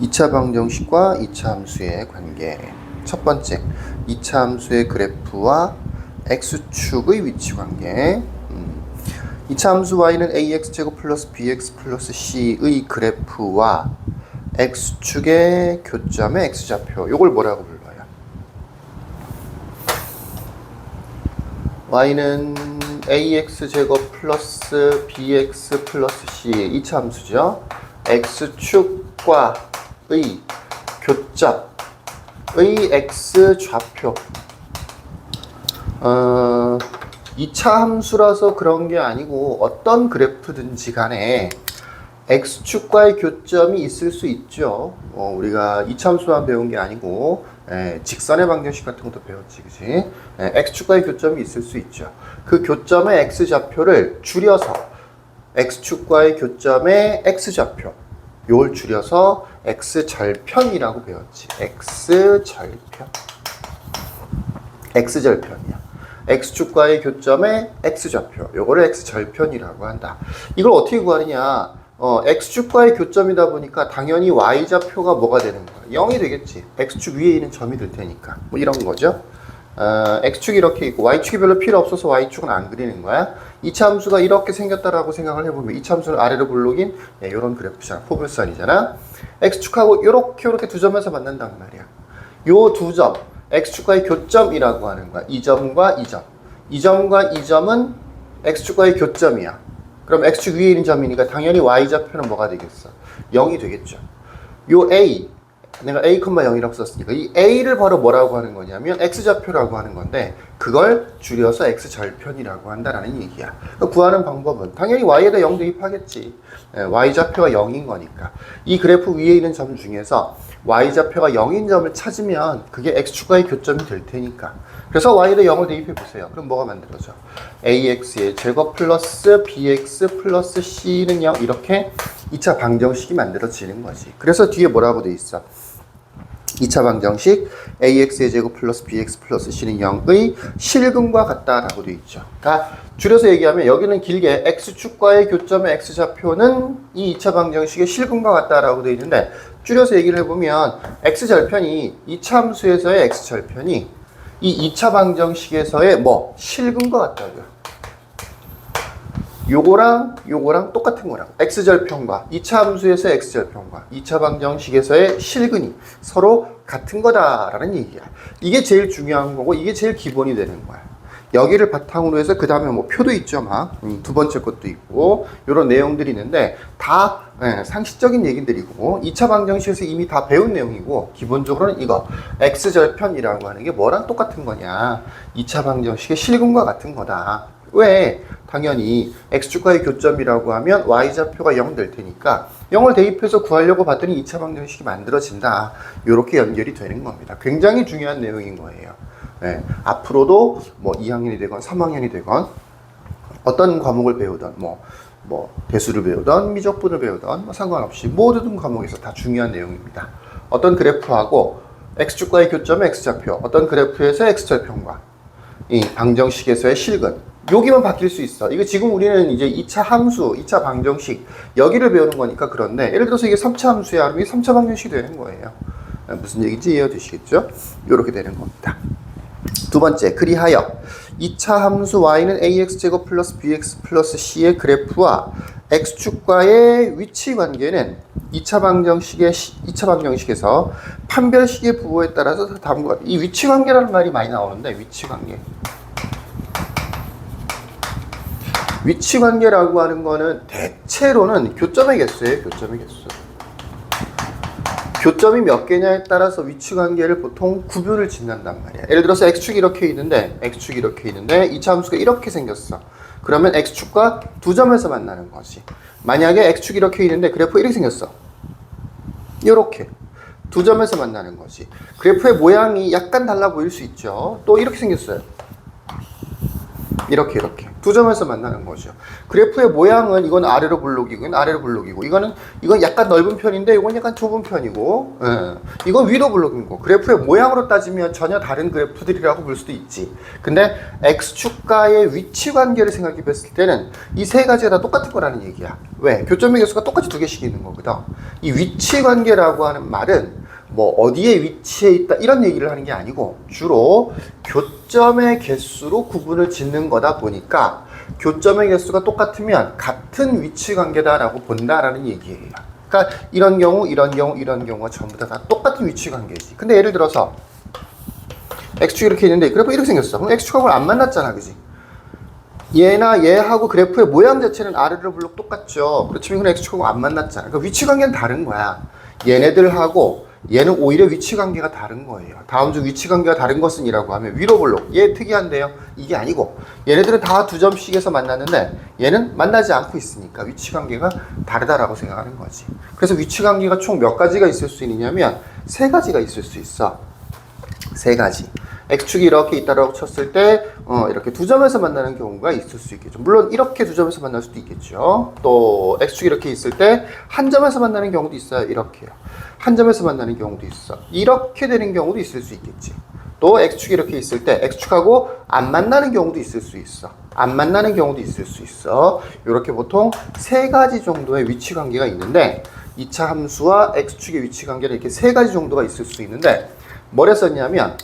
2차 방정식과 2차 함수의 관계. 첫 번째, 2차 함수의 그래프와 x축의 위치 관계. 2차 함수 y는 ax제곱 플러스 bx 플러스 c의 그래프와 x축의 교점의 x좌표. 요걸 뭐라고 불러요? y는 ax제곱 플러스 bx 플러스 c 2차 함수죠. x축과 의 교점의 x좌표. 2차 함수라서 그런 게 아니고 어떤 그래프든지 간에 x축과의 교점이 있을 수 있죠. 우리가 2차 함수만 배운 게 아니고 직선의 방정식 같은 것도 배웠지, 그치? x축과의 교점이 있을 수 있죠. 그 교점의 x좌표를 줄여서 x축과의 교점의 x좌표, 요걸 줄여서 x절편이라고 배웠지. x절편. x절편이야. x축과의 교점의 x좌표, 요거를 x절편이라고 한다. 이걸 어떻게 구하느냐? x축과의 교점이다 보니까 당연히 y좌표가 뭐가 되는 거야? 0이 되겠지. x축 위에 있는 점이 될 테니까. 뭐 이런 거죠. x축이 이렇게 있고 y축이 별로 필요 없어서 y축은 안 그리는 거야. 2차 함수가 이렇게 생겼다라고 생각을 해보면 2차 함수는 아래로 볼록인 이런 그래프잖아. 포물선이잖아. x축하고 요렇게 두 점에서 만난단 말이야. 요 두 점, x축과의 교점이라고 하는 거야. 이 점과 이 점. 이 점과 이 점은 x축과의 교점이야. 그럼 x축 위에 있는 점이니까 당연히 y좌표는 뭐가 되겠어? 0이 되겠죠. 요 a, 내가 a, 0이라고 썼으니까 이 a를 바로 뭐라고 하는 거냐면 x좌표라고 하는 건데 그걸 줄여서 x절편이라고 한다라는 얘기야. 구하는 방법은 당연히 y에다 0 대입하겠지. y좌표가 0인 거니까. 이 그래프 위에 있는 점 중에서 y좌표가 0인 점을 찾으면 그게 x축과의 교점이 될 테니까. 그래서 y에다 0을 대입해 보세요. 그럼 뭐가 만들어져? ax의 제곱 플러스 bx 플러스 c는 0, 이렇게 2차 방정식이 만들어지는 거지. 그래서 뒤에 뭐라고 돼 있어? 2차 방정식 ax의 제곱 플러스 bx 플러스 c는 0의 실근과 같다라고 돼 있죠. 그러니까 줄여서 얘기하면 여기는 길게 x축과의 교점의 x좌표는 이 2차 방정식의 실근과 같다라고 돼 있는데 줄여서 얘기를 해보면 x절편이 2차 함수에서의 x절편이 이 2차 방정식에서의 실근과 같다고요. 요거랑 똑같은 거랑 x절편과 2차 함수에서의 x절편과 2차 방정식에서의 실근이 서로 같은 거다라는 얘기야. 이게 제일 중요한 거고 이게 제일 기본이 되는 거야. 여기를 바탕으로 해서 그 다음에 표도 있죠. 막 두 번째 것도 있고 요런 내용들이 있는데 다 상식적인 얘기들이고 2차 방정식에서 이미 다 배운 내용이고 기본적으로는 이거 x절편이라고 하는 게 뭐랑 똑같은 거냐, 2차 방정식의 실근과 같은 거다. 왜? 당연히 x축과의 교점이라고 하면 y좌표가 0 될 테니까 0을 대입해서 구하려고 봤더니 2차 방정식이 만들어진다. 이렇게 연결이 되는 겁니다. 굉장히 중요한 내용인 거예요. 앞으로도 2학년이 되건 3학년이 되건 어떤 과목을 배우던 대수를 배우던 미적분을 배우던 상관없이 모든 과목에서 다 중요한 내용입니다. 어떤 그래프하고 x축과의 교점의 x좌표, 어떤 그래프에서 x절편과 이 방정식에서의 실근, 여기만 바뀔 수 있어. 이거 지금 우리는 이제 2차 함수, 2차 방정식 여기를 배우는 거니까 그런데 예를 들어서 이게 3차 함수야. 그럼 이게 3차 방정식이 되는 거예요. 무슨 얘기인지 이해되시겠죠? 이렇게 되는 겁니다. 두 번째, 그리하여 2차 함수 y는 ax제곱 플러스 bx 플러스 c의 그래프와 x축과의 위치 관계는 2차 방정식에서 판별식의 부호에 따라서 다음과 같다. 이 위치 관계라는 말이 많이 나오는데 위치 관계. 위치 관계라고 하는 거는 대체로는 교점의 개수예요. 교점의 개수. 교점이 몇 개냐에 따라서 위치 관계를 보통 구분을 짓는단 말이야. 예를 들어서 x축이 이렇게 있는데 2차 함수가 이렇게 생겼어. 그러면 x축과 두 점에서 만나는 거지. 만약에 x축이 이렇게 있는데 그래프가 이렇게 생겼어. 이렇게 두 점에서 만나는 거지. 그래프의 모양이 약간 달라 보일 수 있죠. 또 이렇게 생겼어요. 이렇게 두 점에서 만나는 거죠. 그래프의 모양은 이건 아래로 블록이고 이건 아래로 블록이고 이건 약간 넓은 편인데 이건 약간 좁은 편이고 이건 위로 블록이고 그래프의 모양으로 따지면 전혀 다른 그래프들이라고 볼 수도 있지. 근데 x축과의 위치 관계를 생각해 봤을 때는 이 세 가지가 다 똑같은 거라는 얘기야. 왜? 교점의 개수가 똑같이 두 개씩 있는 거거든. 이 위치 관계라고 하는 말은 뭐 어디에 위치해 있다 이런 얘기를 하는 게 아니고 주로 교점의 개수로 구분을 짓는 거다 보니까 교점의 개수가 똑같으면 같은 위치 관계다라고 본다라는 얘기예요. 그러니까 이런 경우가 전부 다 똑같은 위치 관계지. 근데 예를 들어서 x축이 이렇게 있는데 그래프 이렇게 생겼어. 그럼 x축하고 안 만났잖아, 그지? 얘나 얘하고 그래프의 모양 자체는 아래로 블록 똑같죠. 그렇지만 이건 x축하고 안 만났잖아. 그러니까 위치 관계는 다른 거야. 얘네들하고 얘는 오히려 위치 관계가 다른 거예요. 다음 중 위치 관계가 다른 것은 이라고 하면 위로 블록. 얘 특이한데요. 이게 아니고 얘네들은 다 두 점씩에서 만났는데 얘는 만나지 않고 있으니까 위치 관계가 다르다라고 생각하는 거지. 그래서 위치 관계가 총 몇 가지가 있을 수 있느냐면 세 가지가 있을 수 있어. 세 가지. x축이 이렇게 있다라고 쳤을 때 이렇게 두 점에서 만나는 경우가 있을 수 있겠죠. 물론 이렇게 두 점에서 만날 수도 있겠죠. 또 x축이 이렇게 있을 때 한 점에서 만나는 경우도 있어요. 이렇게요. 한 점에서 만나는 경우도 있어. 이렇게 되는 경우도 있을 수 있겠지. 또 x축이 이렇게 있을 때 x축하고 안 만나는 경우도 있을 수 있어. 안 만나는 경우도 있을 수 있어. 이렇게 보통 세 가지 정도의 위치 관계가 있는데 2차 함수와 x축의 위치 관계는 이렇게 세 가지 정도가 있을 수 있는데 뭐를 썼냐면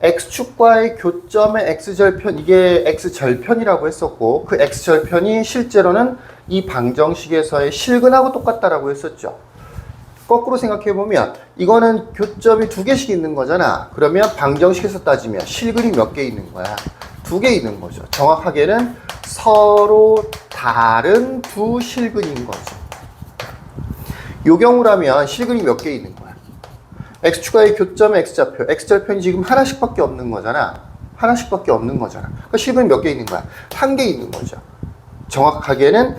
x축과의 교점의 x절편, 이게 x절편이라고 했었고 그 x절편이 실제로는 이 방정식에서의 실근하고 똑같다라고 했었죠. 거꾸로 생각해보면 이거는 교점이 두 개씩 있는 거잖아. 그러면 방정식에서 따지면 실근이 몇 개 있는 거야? 두 개 있는 거죠. 정확하게는 서로 다른 두 실근인 거죠. 이 경우라면 실근이 몇 개 있는 거야? x축과의 교점의 x좌표, x절편이 지금 하나씩밖에 없는 거잖아. 하나씩밖에 없는 거잖아. 그러니까 실근이 몇 개 있는 거야? 한 개 있는 거죠. 정확하게는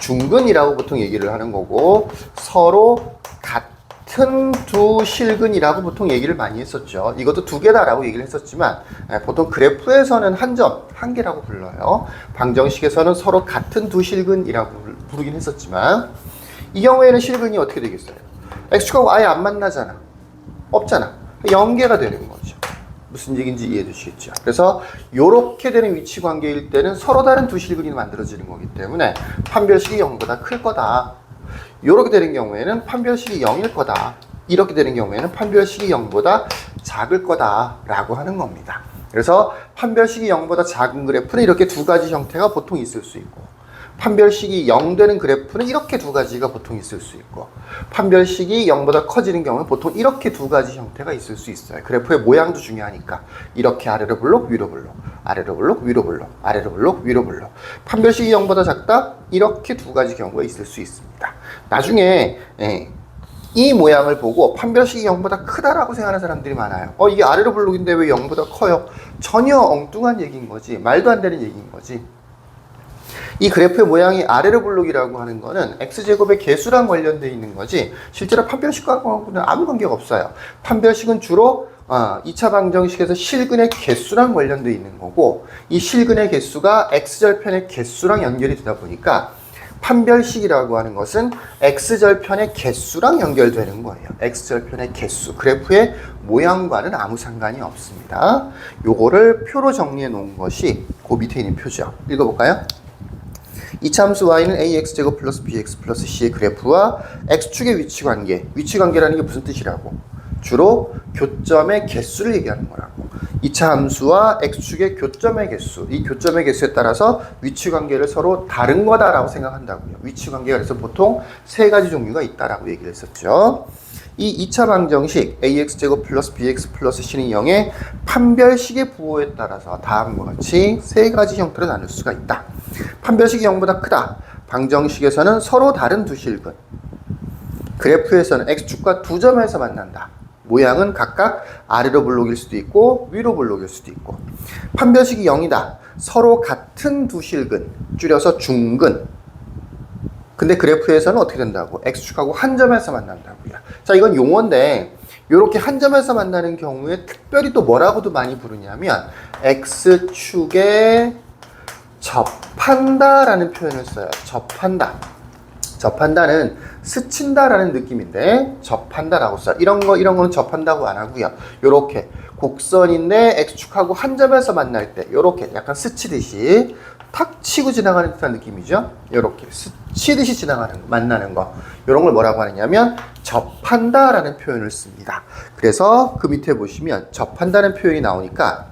중근이라고 보통 얘기를 하는 거고 서로 같은 두 실근이라고 보통 얘기를 많이 했었죠. 이것도 두 개다라고 얘기를 했었지만 보통 그래프에서는 한 점, 한 개라고 불러요. 방정식에서는 서로 같은 두 실근이라고 부르긴 했었지만 이 경우에는 실근이 어떻게 되겠어요? x축하고 아예 안 만나잖아. 없잖아. 0개가 되는 거죠. 무슨 얘기인지 이해해 주시겠죠. 그래서 이렇게 되는 위치 관계일 때는 서로 다른 두 실근이 만들어지는 거기 때문에 판별식이 0보다 클 거다. 이렇게 되는 경우에는 판별식이 0일 거다. 이렇게 되는 경우에는 판별식이 0보다 작을 거다라고 하는 겁니다. 그래서 판별식이 0보다 작은 그래프는 이렇게 두 가지 형태가 보통 있을 수 있고 판별식이 0 되는 그래프는 이렇게 두 가지가 보통 있을 수 있고 판별식이 0보다 커지는 경우는 보통 이렇게 두 가지 형태가 있을 수 있어요. 그래프의 모양도 중요하니까 이렇게 아래로 블록 위로 블록 아래로 블록 위로 블록 아래로 블록 위로 블록 판별식이 0보다 작다 이렇게 두 가지 경우가 있을 수 있습니다. 나중에 이 모양을 보고 판별식이 0보다 크다라고 생각하는 사람들이 많아요. 이게 아래로 블록인데 왜 0보다 커요? 전혀 엉뚱한 얘기인 거지. 말도 안 되는 얘기인 거지. 이 그래프의 모양이 아래로 블록이라고 하는 거는 x제곱의 개수랑 관련되어 있는 거지 실제로 판별식과는 아무 관계가 없어요. 판별식은 주로 2차 방정식에서 실근의 개수랑 관련되어 있는 거고 이 실근의 개수가 x절편의 개수랑 연결이 되다 보니까 판별식이라고 하는 것은 x절편의 개수랑 연결되는 거예요. x절편의 개수. 그래프의 모양과는 아무 상관이 없습니다. 요거를 표로 정리해 놓은 것이 그 밑에 있는 표죠. 읽어볼까요? 이차 함수 y는 ax제곱 플러스 bx 플러스 c의 그래프와 x축의 위치관계. 위치관계라는 게 무슨 뜻이라고? 주로 교점의 개수를 얘기하는 거라고. 2차 함수와 x축의 교점의 개수. 이 교점의 개수에 따라서 위치관계를 서로 다른 거다라고 생각한다고요. 위치관계가 그래서 보통 세 가지 종류가 있다라고 얘기를 했었죠. 이 2차 방정식 ax제곱 플러스 bx 플러스 c는 0의 판별식의 부호에 따라서 다음과 같이 세 가지 형태로 나눌 수가 있다. 판별식이 0보다 크다. 방정식에서는 서로 다른 두 실근. 그래프에서는 x축과 두 점에서 만난다. 모양은 각각 아래로 블록일 수도 있고 위로 블록일 수도 있고. 판별식이 0이다. 서로 같은 두 실근. 줄여서 중근. 근데 그래프에서는 어떻게 된다고? x축하고 한 점에서 만난다고요. 자, 이건 용어인데 이렇게 한 점에서 만나는 경우에 특별히 또 뭐라고도 많이 부르냐면 x축의 접한다라는 표현을 써요. 접한다. 접한다는 스친다라는 느낌인데 접한다라고 써요. 이런 거는 접한다고 안 하고요. 요렇게 곡선인데 X축하고 한 점에서 만날 때 요렇게 약간 스치듯이 탁 치고 지나가는 듯한 느낌이죠. 요렇게 스치듯이 만나는 거. 요런 걸 뭐라고 하느냐면 접한다라는 표현을 씁니다. 그래서 그 밑에 보시면 접한다는 표현이 나오니까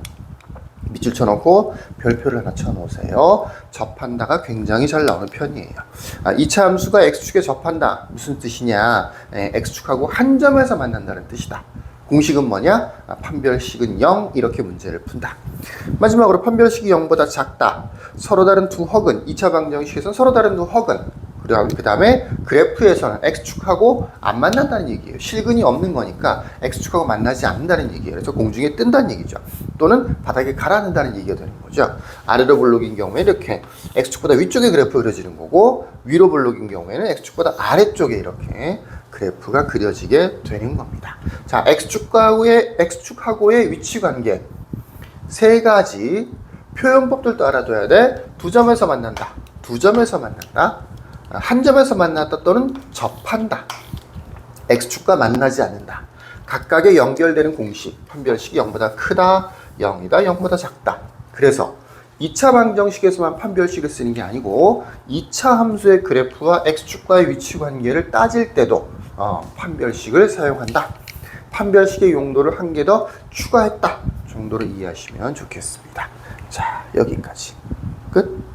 밑줄 쳐놓고 별표를 하나 쳐놓으세요. 접한다가 굉장히 잘 나오는 편이에요. 2차 함수가 X축에 접한다. 무슨 뜻이냐? X축하고 한 점에서 만난다는 뜻이다. 공식은 뭐냐? 판별식은 0. 이렇게 문제를 푼다. 마지막으로 판별식이 0보다 작다. 서로 다른 두 획은 2차 방정식에서는 서로 다른 두 획은 그 다음에 그래프에서는 X축하고 안 만난다는 얘기예요. 실근이 없는 거니까 X축하고 만나지 않는다는 얘기예요. 그래서 공중에 뜬다는 얘기죠. 또는 바닥에 가라앉는다는 얘기가 되는 거죠. 아래로 블록인 경우에 이렇게 X축보다 위쪽에 그래프가 그려지는 거고, 위로 블록인 경우에는 X축보다 아래쪽에 이렇게 그래프가 그려지게 되는 겁니다. 자, X축하고의 위치 관계 세 가지 표현법들도 알아둬야 돼. 두 점에서 만난다. 두 점에서 만난다. 한 점에서 만났다 또는 접한다. X축과 만나지 않는다. 각각의 연결되는 공식, 판별식이 0보다 크다, 0이다, 0보다 작다. 그래서 2차 방정식에서만 판별식을 쓰는 게 아니고 2차 함수의 그래프와 X축과의 위치 관계를 따질 때도 판별식을 사용한다. 판별식의 용도를 한 개 더 추가했다 정도로 이해하시면 좋겠습니다. 자, 여기까지 끝.